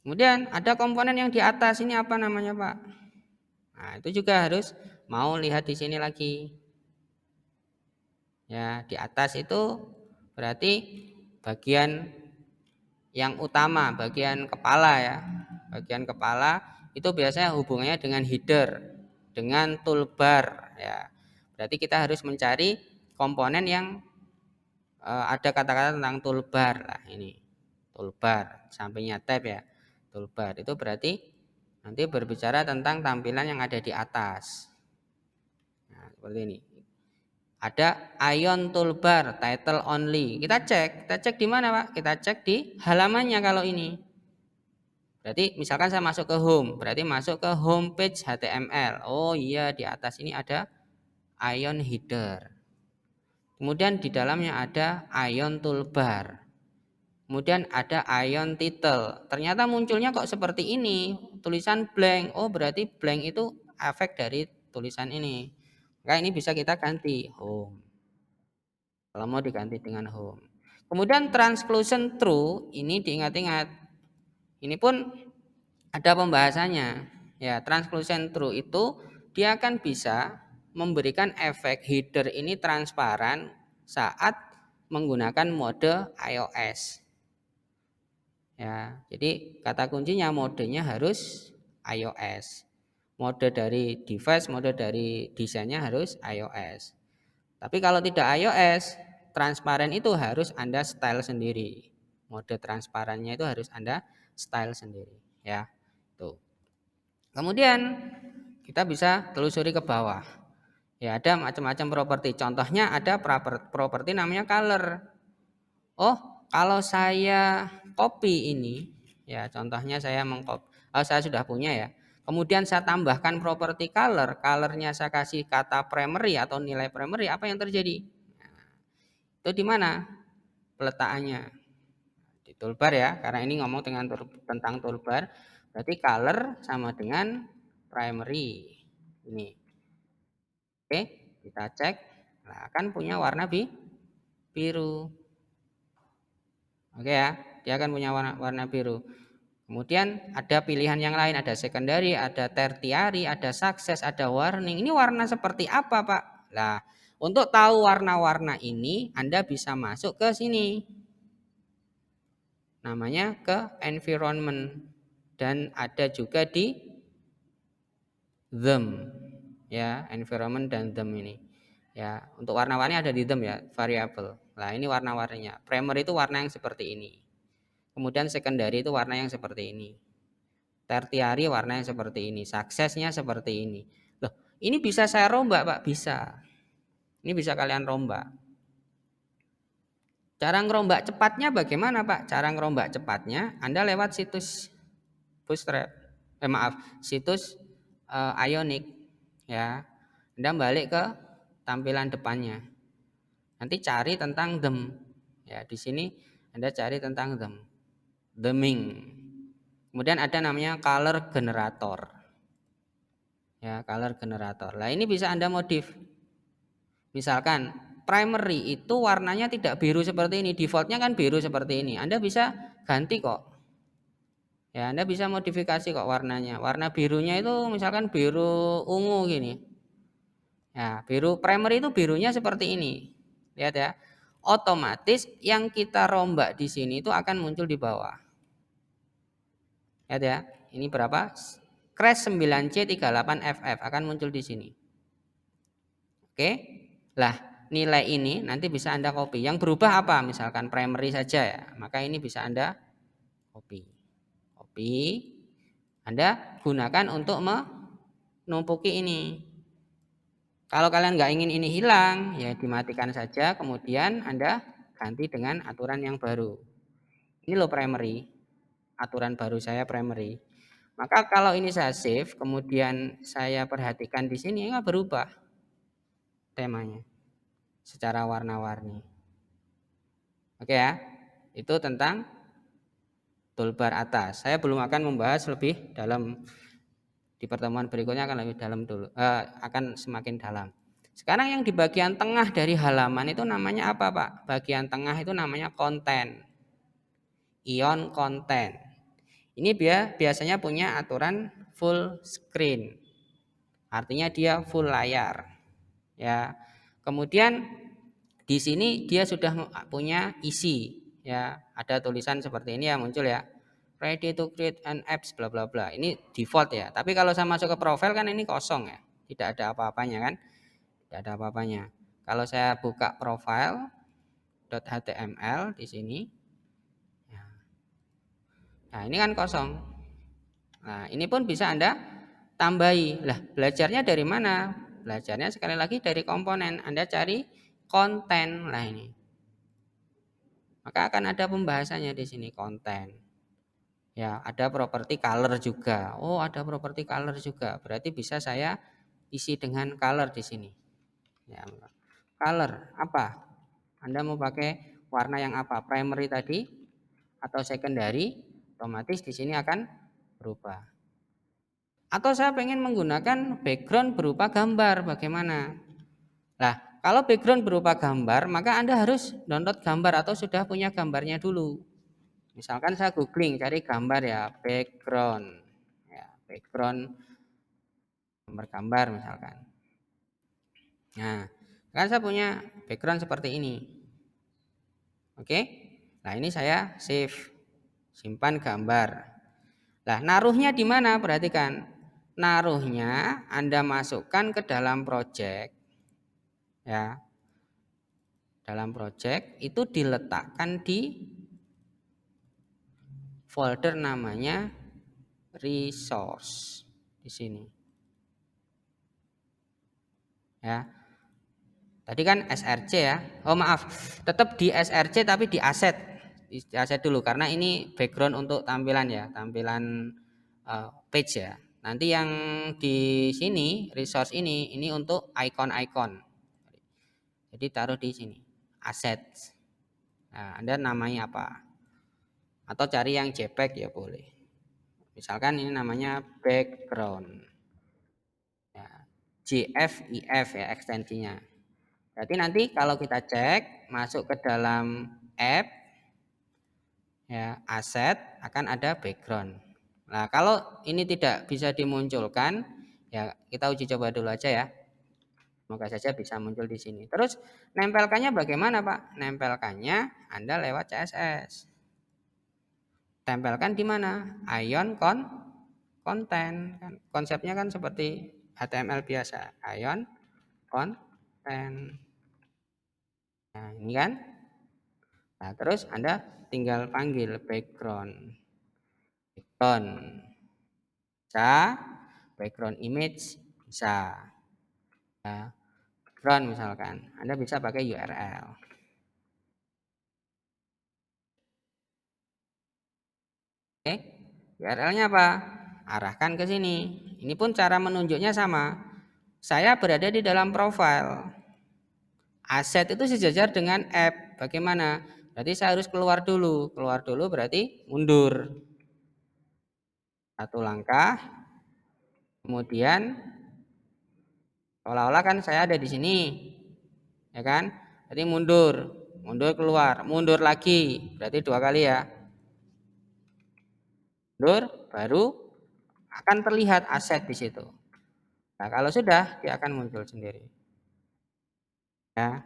Kemudian ada komponen yang di atas ini apa namanya, Pak? Nah, itu juga harus mau lihat di sini lagi. Ya, di atas itu berarti bagian yang utama, bagian kepala ya. Bagian kepala itu biasanya hubungannya dengan header, dengan toolbar ya. Berarti kita harus mencari komponen yang ada kata-kata tentang toolbar lah ini. Toolbar, sampingnya tab ya. Toolbar itu berarti nanti berbicara tentang tampilan yang ada di atas. Nah, seperti ini. Ada Ion toolbar, title only. Kita cek di mana, Pak? Kita cek di halamannya kalau ini. Berarti misalkan saya masuk ke home, berarti masuk ke homepage HTML. Oh iya, di atas ini ada Ion header. Kemudian di dalamnya ada Ion toolbar. Kemudian ada Ion title. Ternyata munculnya kok seperti ini, tulisan blank. Oh berarti blank itu efek dari tulisan ini. Maka ini bisa kita ganti home. Kalau mau diganti dengan home. Kemudian transclusion true ini diingat-ingat. Ini pun ada pembahasannya. Ya, transclusion true itu dia akan bisa memberikan efek header ini transparan saat menggunakan mode iOS. Ya, jadi kata kuncinya modenya harus iOS. Mode dari device, mode dari desainnya harus iOS. Tapi kalau tidak iOS, transparan itu harus Anda style sendiri. Mode transparannya itu harus Anda style sendiri, ya. Tuh. Kemudian kita bisa telusuri ke bawah. Ya, ada macam-macam properti. Contohnya ada properti namanya color. Oh, kalau saya copy ini, ya contohnya saya mengcopy, saya sudah punya ya. Kemudian saya tambahkan properti color, colornya saya kasih kata primary atau nilai primary, apa yang terjadi? Itu di mana peletakannya? Di toolbar ya, karena ini ngomong tentang toolbar, berarti color sama dengan primary. Ini. Oke, kita cek. Nah, akan punya warna biru. Oke ya, dia akan punya warna biru. Kemudian ada pilihan yang lain, ada secondary, ada tertiary, ada success, ada warning. Ini warna seperti apa, Pak? Nah, untuk tahu warna-warna ini, Anda bisa masuk ke sini. Namanya ke environment. Dan ada juga di them. Ya, environment dan them ini. Ya, untuk warna-warni ada di them ya, variable. Nah, ini warna-warninya. Primer itu warna yang seperti ini. Kemudian secondary itu warna yang seperti ini. Tertiary warna yang seperti ini. Suksesnya seperti ini. Loh, ini bisa saya rombak, Pak? Bisa. Ini bisa kalian rombak. Cara ngerombak cepatnya bagaimana, Pak? Cara ngerombak cepatnya Anda lewat situs Bootstrap. Situs Ionic ya. Anda balik ke tampilan depannya. Nanti cari tentang them. Ya, di sini Anda cari tentang them. Theming. Kemudian ada namanya color generator. Ya, color generator. Nah, ini bisa Anda modif. Misalkan primary itu warnanya tidak biru seperti ini, defaultnya kan biru seperti ini. Anda bisa ganti kok. Ya, Anda bisa modifikasi kok warnanya. Warna birunya itu misalkan biru ungu gini. Ya, biru primary itu birunya seperti ini. Lihat ya. Otomatis yang kita rombak di sini itu akan muncul di bawah. Lihat ya. Ini berapa? Crash 9C38FF akan muncul di sini. Oke. Lah, nilai ini nanti bisa Anda copy. Yang berubah apa? Misalkan primary saja ya. Maka ini bisa Anda copy. Copy. Anda gunakan untuk menumpuki ini. Kalau kalian nggak ingin ini hilang, ya dimatikan saja. Kemudian Anda ganti dengan aturan yang baru. Ini loh primary. Aturan baru saya primary. Maka kalau ini saya save, kemudian saya perhatikan di sini nggak berubah temanya secara warna-warni. Oke ya, itu tentang toolbar atas. Saya belum akan membahas lebih dalam di pertemuan berikutnya akan lebih dalam dulu, akan semakin dalam. Sekarang yang di bagian tengah dari halaman itu namanya apa, Pak? Bagian tengah itu namanya konten. Ion konten. Ini biasanya punya aturan full screen. Artinya dia full layar. Ya. Kemudian di sini dia sudah punya isi, ya. Ada tulisan seperti ini ya muncul ya. Ready to create an apps bla bla bla. Ini default ya. Tapi kalau saya masuk ke profil kan ini kosong ya. Tidak ada apa-apanya kan? Tidak ada apa-apanya. Kalau saya buka profile .html di sini. Nah, ini kan kosong. Nah, ini pun bisa Anda tambahi. Lah, belajarnya dari mana? Belajarnya sekali lagi dari komponen. Anda cari konten. Lah ini. Maka akan ada pembahasannya di sini konten. Ya, ada properti color juga. Oh, ada properti color juga. Berarti bisa saya isi dengan color di sini. Ya, color apa? Anda mau pakai warna yang apa? Primary tadi atau secondary? Otomatis di sini akan berubah. Atau saya pengen menggunakan background berupa gambar, bagaimana? Nah, kalau background berupa gambar, maka Anda harus download gambar atau sudah punya gambarnya dulu. Misalkan saya googling cari gambar ya, background. Ya, background gambar misalkan. Nah, kan saya punya background seperti ini. Oke? Nah, ini saya save, simpan gambar. Nah, naruhnya di mana? Perhatikan. Naruhnya Anda masukkan ke dalam project. Ya, dalam project itu diletakkan di folder namanya resource di sini. Ya. Tadi kan SRC ya. Oh, maaf. Tetap di SRC tapi di asset. Di asset dulu karena ini background untuk tampilan ya, tampilan page ya. Nanti yang di sini resource ini untuk icon-icon. Jadi taruh di sini. Asset. Nah, Anda namanya apa? Atau cari yang JPEG ya boleh. Misalkan ini namanya background. Ya, JFIF ya ekstensinya. Berarti nanti kalau kita cek masuk ke dalam app ya aset akan ada background. Nah, kalau ini tidak bisa dimunculkan ya kita uji coba dulu aja ya. Semoga saja bisa muncul di sini. Terus nempelkannya bagaimana, Pak? Nempelkannya Anda lewat CSS. Tempelkan di mana? Ion konten kan. Konsepnya kan seperti HTML biasa. Ion konten. Nah, ini kan. Nah, terus Anda tinggal panggil background. Background bisa, background image bisa. Ya, background misalkan, Anda bisa pakai URL. Oke, URL-nya apa? Arahkan ke sini. Ini pun cara menunjuknya sama. Saya berada di dalam profile. Aset itu sejajar dengan app. Bagaimana? Berarti saya harus keluar dulu. Keluar dulu berarti mundur. Satu langkah. Kemudian seolah-olah kan saya ada di sini. Ya kan? Jadi mundur. Mundur keluar. Mundur lagi. Berarti 2 kali ya. Mundur baru akan terlihat aset di situ. Nah, kalau sudah dia akan muncul sendiri. Ya.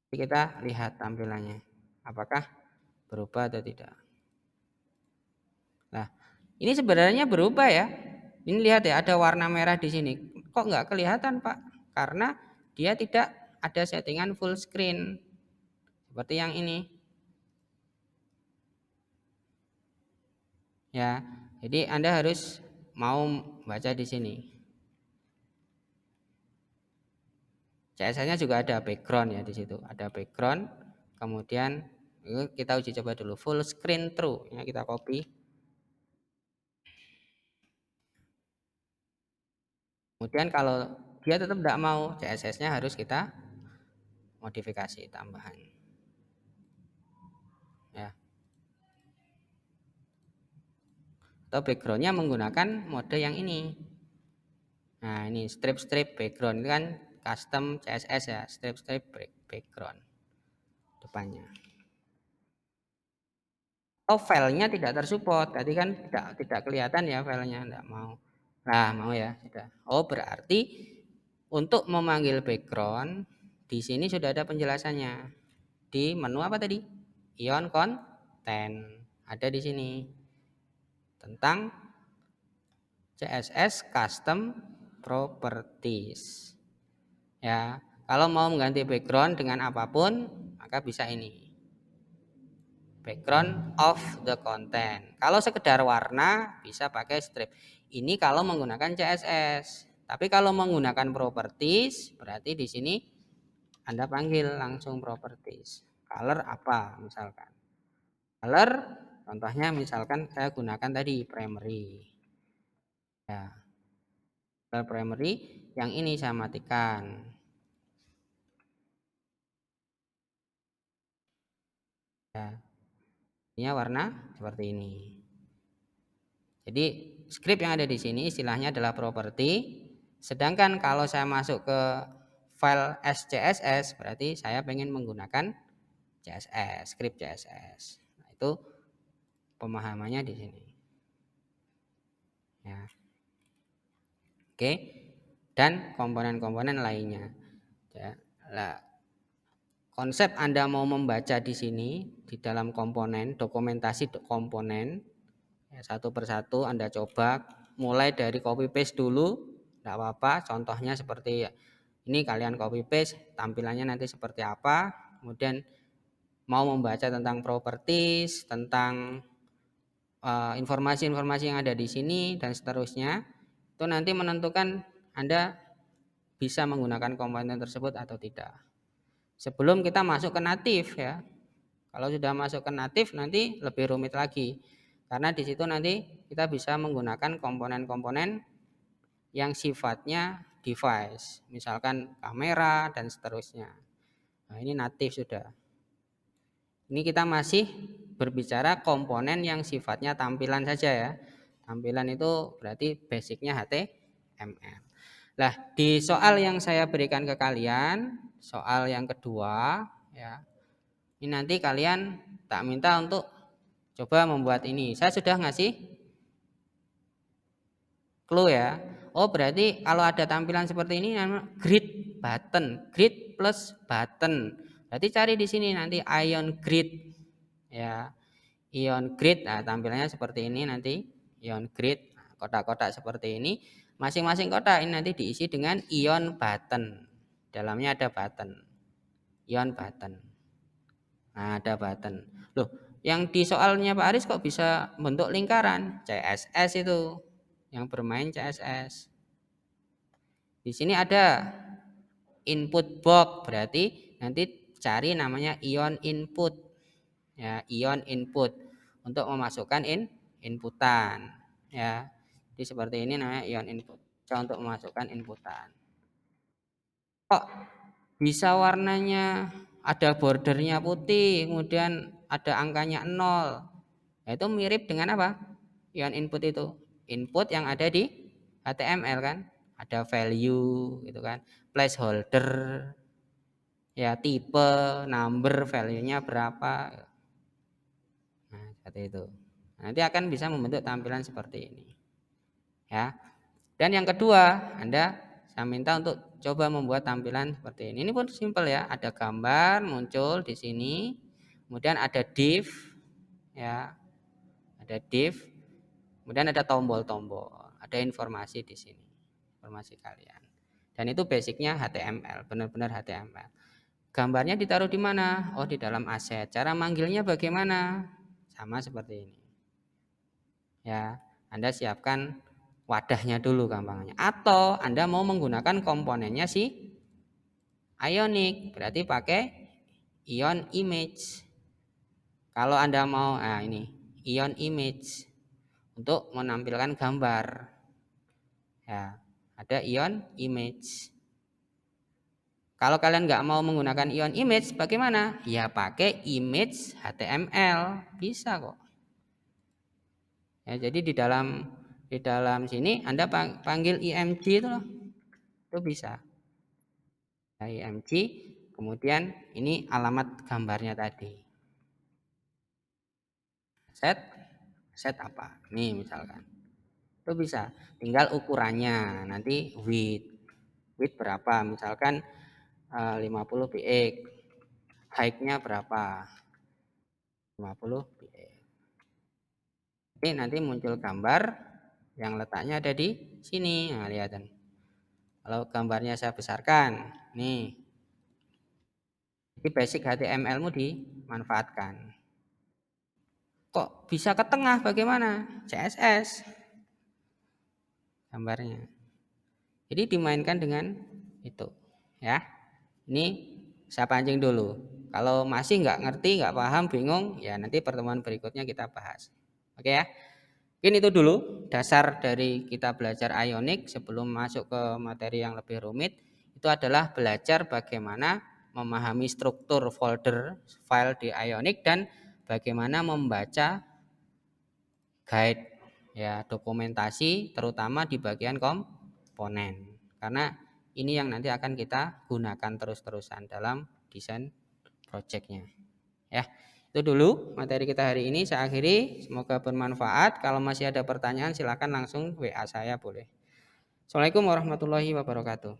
Jadi kita lihat tampilannya. Apakah berubah atau tidak. Nah, ini sebenarnya berubah ya. Ini lihat ya, ada warna merah di sini. Kok nggak kelihatan, Pak? Karena dia tidak ada settingan full screen. Seperti yang ini. Ya, jadi Anda harus mau baca di sini. CSS-nya juga ada background ya di situ. Ada background. Kemudian kita uji coba dulu full screen true. Ya, kita copy. Kemudian kalau dia tetap tidak mau, CSS-nya harus kita modifikasi tambahan. Ya. Atau backgroundnya menggunakan mode yang ini. Nah, ini strip background. Ini kan custom CSS ya, strip background depannya. Oh, filenya tidak tersupport, tadi kan tidak kelihatan ya filenya, enggak mau. Nah, mau ya, sudah. Oh, berarti untuk memanggil background di sini sudah ada penjelasannya. Di menu apa tadi? Ion content. Ada di sini tentang CSS custom properties. Ya, kalau mau mengganti background dengan apapun, maka bisa ini. Background of the content. Kalau sekedar warna bisa pakai strip. Ini kalau menggunakan CSS. Tapi kalau menggunakan properties berarti di sini Anda panggil langsung properties. Color apa misalkan. Color contohnya misalkan saya gunakan tadi primary. Ya, color primary yang ini saya matikan. Ya, ini warna seperti ini. Jadi script yang ada di sini istilahnya adalah property. Sedangkan kalau saya masuk ke file SCSS berarti saya pengen menggunakan CSS, script CSS. Nah, itu pemahamannya di sini. Ya. Oke. Dan komponen-komponen lainnya. Ya. Nah, konsep Anda mau membaca di sini di dalam komponen, dokumentasi komponen ya, satu persatu Anda coba mulai dari copy paste dulu, tidak apa-apa. Contohnya seperti ini kalian copy paste, tampilannya nanti seperti apa. Kemudian mau membaca tentang properties, tentang informasi-informasi yang ada di sini dan seterusnya, itu nanti menentukan Anda bisa menggunakan komponen tersebut atau tidak. Sebelum kita masuk ke natif ya. Kalau sudah masuk ke natif nanti lebih rumit lagi. Karena di situ nanti kita bisa menggunakan komponen-komponen yang sifatnya device, misalkan kamera dan seterusnya. Nah, ini natif sudah. Ini kita masih berbicara komponen yang sifatnya tampilan saja ya. Tampilan itu berarti basicnya HTML. Nah, di soal yang saya berikan ke kalian, soal yang kedua ya. Ini nanti kalian tak minta untuk coba membuat ini. Saya sudah ngasih clue ya. Oh, berarti kalau ada tampilan seperti ini namanya grid button, grid plus button. Berarti cari di sini nanti ion grid ya. Ion grid, nah tampilannya seperti ini nanti. Ion grid, kotak-kotak seperti ini. Masing-masing kotak ini nanti diisi dengan ion button. Dalamnya ada button. Ion button. Nah, ada button. Loh, yang di soalnya Pak Aris kok bisa bentuk lingkaran? CSS itu. Yang bermain CSS. Di sini ada input box, berarti nanti cari namanya ion input. Ya, ion input untuk memasukkan inputan. Ya. Jadi seperti ini namanya ion input. Untuk memasukkan inputan. Kok bisa warnanya ada bordernya putih, kemudian ada angkanya 0. Nah, itu mirip dengan apa? Ion input itu. Input yang ada di HTML kan? Ada value gitu kan, placeholder, ya tipe, number, value-nya berapa. Nah, seperti itu. Nanti akan bisa membentuk tampilan seperti ini. Ya. Dan yang kedua, Anda saya minta untuk coba membuat tampilan seperti ini. Ini pun simpel ya, ada gambar muncul di sini. Kemudian ada div ya. Ada div. Kemudian ada tombol-tombol, ada informasi di sini. Informasi kalian. Dan itu basicnya HTML, benar-benar HTML. Gambarnya ditaruh di mana? Oh, di dalam aset. Cara manggilnya bagaimana? Sama seperti ini. Ya, Anda siapkan wadahnya dulu gampangnya. Atau Anda mau menggunakan komponennya si Ionic, berarti pakai Ion Image. Kalau Anda mau, nah ini Ion Image untuk menampilkan gambar. Ya, ada Ion Image. Kalau kalian nggak mau menggunakan Ion Image, bagaimana? Ya pakai image HTML, bisa kok. Ya, jadi di dalam sini Anda panggil img itu loh. Itu bisa. Ya, img, kemudian ini alamat gambarnya tadi. set apa nih misalkan. Itu bisa, tinggal ukurannya nanti width berapa, misalkan 50 px, height-nya berapa, 50 px. Ini nanti muncul gambar yang letaknya ada di sini. Nah, lihat. Kalau gambarnya saya besarkan, nih. Jadi basic HTML-mu dimanfaatkan. Kok bisa ke tengah bagaimana? CSS gambarnya. Jadi dimainkan dengan itu, ya. Ini saya pancing dulu. Kalau masih nggak ngerti, nggak paham, bingung, ya nanti pertemuan berikutnya kita bahas. Oke ya. Mungkin itu dulu dasar dari kita belajar Ionic. Sebelum masuk ke materi yang lebih rumit, itu adalah belajar bagaimana memahami struktur folder file di Ionic dan bagaimana membaca guide, ya, dokumentasi terutama di bagian komponen. Karena ini yang nanti akan kita gunakan terus-terusan dalam desain projectnya. Ya, itu dulu materi kita hari ini. Saya akhiri, semoga bermanfaat. Kalau masih ada pertanyaan silakan langsung WA saya boleh. Assalamualaikum warahmatullahi wabarakatuh.